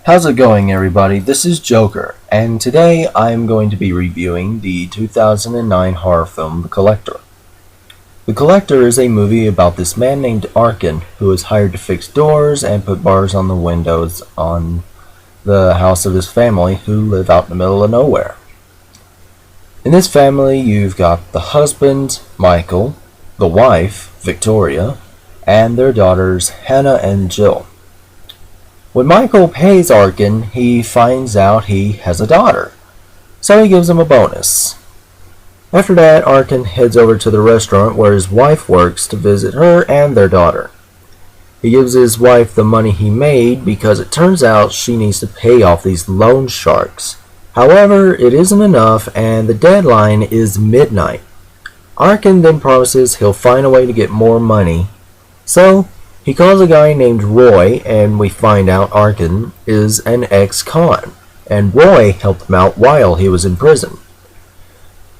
How's it going, everybody? This is Joker, and today I'm going to be reviewing the 2009 horror film The Collector. The Collector is a movie about this man named Arkin who is hired to fix doors and put bars on the windows on the house of his family who live out in the middle of nowhere. In this family, you've got the husband, Michael, the wife, Victoria, and their daughters, Hannah and Jill. When Michael pays Arkin, he finds out he has a daughter, so he gives him a bonus. After that, Arkin heads over to the restaurant where his wife works to visit her and their daughter. He gives his wife the money he made because it turns out she needs to pay off these loan sharks. However, it isn't enough and the deadline is midnight. Arkin then promises he'll find a way to get more money, so he calls a guy named Roy, and we find out Arkin is an ex-con, and Roy helped him out while he was in prison.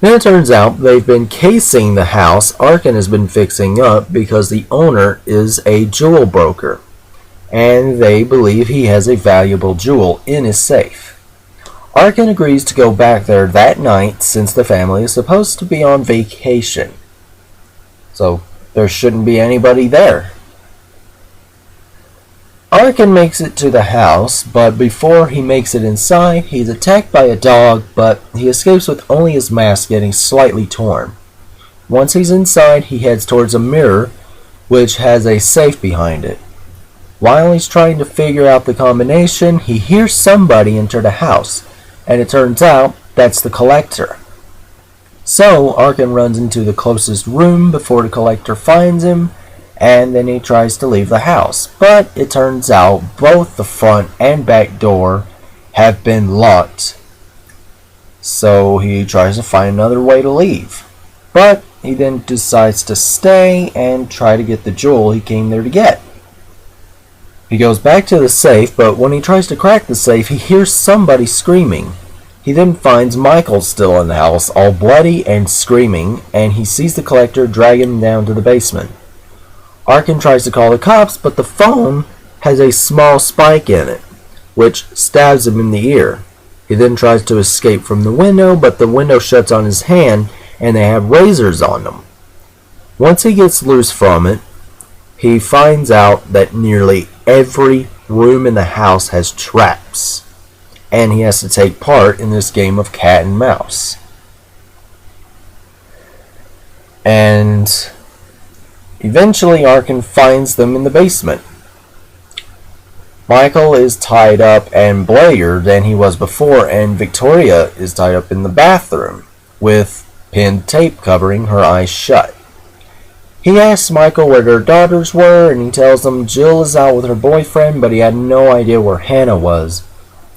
Then it turns out they've been casing the house Arkin has been fixing up because the owner is a jewel broker, and they believe he has a valuable jewel in his safe. Arkin agrees to go back there that night since the family is supposed to be on vacation, so there shouldn't be anybody there. Arkin makes it to the house, but before he makes it inside, he's attacked by a dog, but he escapes with only his mask getting slightly torn. Once he's inside, he heads towards a mirror, which has a safe behind it. While he's trying to figure out the combination, he hears somebody enter the house, and it turns out that's the Collector. So, Arkin runs into the closest room before the Collector finds him, and then he tries to leave the house, but it turns out both the front and back door have been locked. So he tries to find another way to leave, but he then decides to stay and try to get the jewel he came there to get. He goes back to the safe, but when he tries to crack the safe, he hears somebody screaming. He then finds Michael still in the house, all bloody and screaming, and he sees the Collector dragging him down to the basement. Arkin tries to call the cops, but the phone has a small spike in it, which stabs him in the ear. He then tries to escape from the window, but the window shuts on his hand, and they have razors on them. Once he gets loose from it, he finds out that nearly every room in the house has traps, and he has to take part in this game of cat and mouse. And eventually, Arkin finds them in the basement. Michael is tied up and bloodier than he was before, and Victoria is tied up in the bathroom with pinned tape covering her eyes shut. He asks Michael where their daughters were, and he tells them Jill is out with her boyfriend, but he had no idea where Hannah was.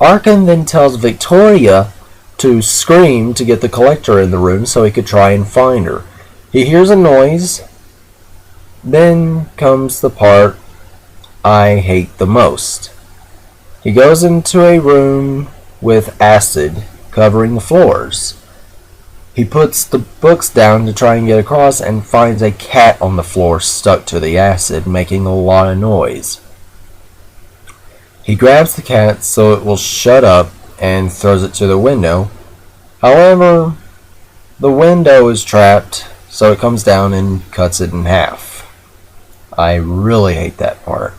Arkin then tells Victoria to scream to get the Collector in the room so he could try and find her. He hears a noise. Then comes the part I hate the most. He goes into a room with acid covering the floors. He puts the books down to try and get across and finds a cat on the floor stuck to the acid, making a lot of noise. He grabs the cat so it will shut up and throws it to the window. However, the window is trapped, so it comes down and cuts it in half. I really hate that part.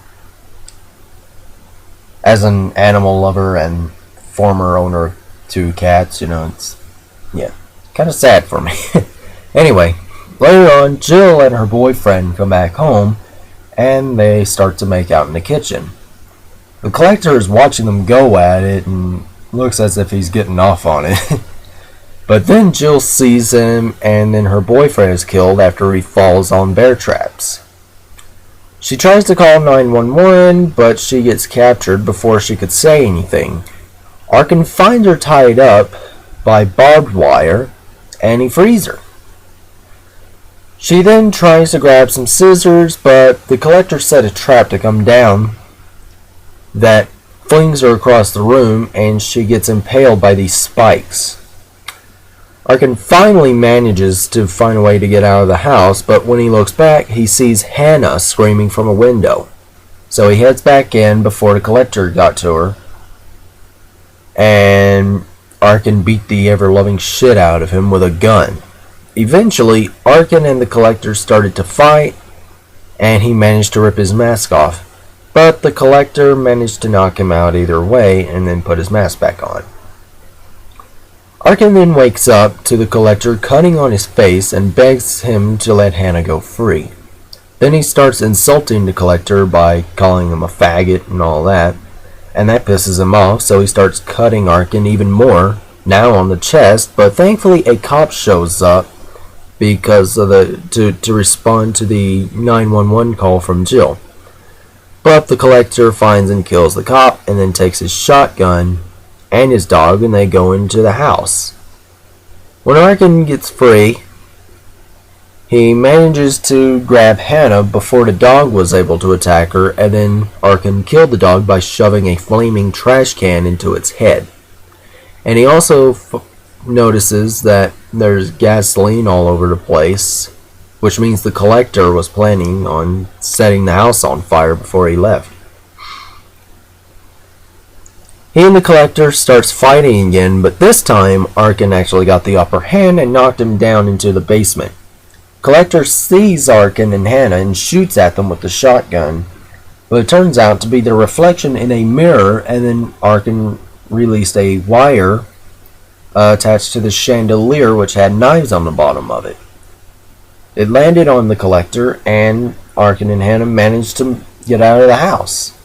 As an animal lover and former owner of 2 cats, it's kind of sad for me. Anyway, later on, Jill and her boyfriend come back home, and they start to make out in the kitchen. The Collector is watching them go at it and looks as if he's getting off on it. But then Jill sees him, and then her boyfriend is killed after he falls on bear traps. She tries to call 911, but she gets captured before she could say anything. Arkin finds her tied up by barbed wire, and he frees her. She then tries to grab some scissors, but the Collector set a trap to come down that flings her across the room, and she gets impaled by these spikes. Arkin finally manages to find a way to get out of the house, but when he looks back, he sees Hannah screaming from a window. So he heads back in before the Collector got to her, and Arkin beat the ever-loving shit out of him with a gun. Eventually, Arkin and the Collector started to fight, and he managed to rip his mask off. But the Collector managed to knock him out either way and then put his mask back on. Arkin then wakes up to the Collector cutting on his face and begs him to let Hannah go free. Then he starts insulting the Collector by calling him a faggot and all that, and that pisses him off, so he starts cutting Arkin even more, now on the chest, but thankfully a cop shows up because of to respond to the 911 call from Jill. But the Collector finds and kills the cop and then takes his shotgun and his dog and they go into the house. When Arkin gets free, he manages to grab Hannah before the dog was able to attack her, and then Arkin killed the dog by shoving a flaming trash can into its head. And he also notices that there's gasoline all over the place, which means the Collector was planning on setting the house on fire before he left. He and the Collector starts fighting again, but this time Arkin actually got the upper hand and knocked him down into the basement. Collector sees Arkin and Hannah and shoots at them with the shotgun, but it turns out to be their reflection in a mirror, and then Arkin released a wire attached to the chandelier which had knives on the bottom of it. It landed on the Collector, and Arkin and Hannah managed to get out of the house.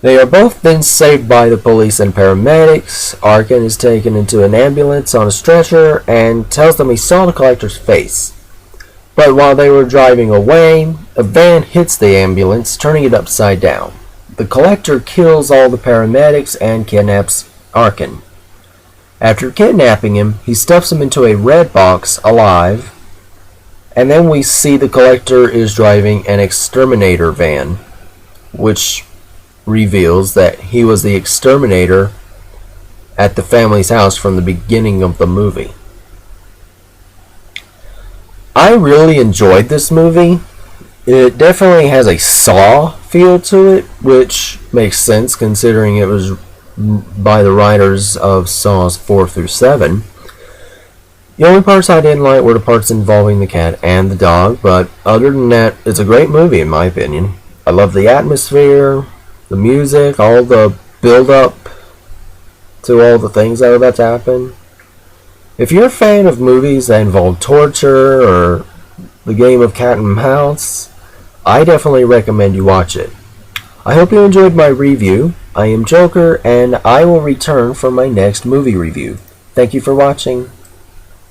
They are both then saved by the police and paramedics. Arkin is taken into an ambulance on a stretcher and tells them he saw the Collector's face. But while they were driving away, a van hits the ambulance, turning it upside down. The Collector kills all the paramedics and kidnaps Arkin. After kidnapping him, he stuffs him into a red box alive, and then we see the Collector is driving an exterminator van, which reveals that he was the exterminator at the family's house from the beginning of the movie. I really enjoyed this movie. It definitely has a Saw feel to it, which makes sense considering it was by the writers of Saws 4 through 7. The only parts I didn't like were the parts involving the cat and the dog, but other than that, it's a great movie in my opinion. I love the atmosphere, the music, all the build-up to all the things that are about to happen. If you're a fan of movies that involve torture or the game of cat and mouse, I definitely recommend you watch it. I hope you enjoyed my review. I am Joker, and I will return for my next movie review. Thank you for watching.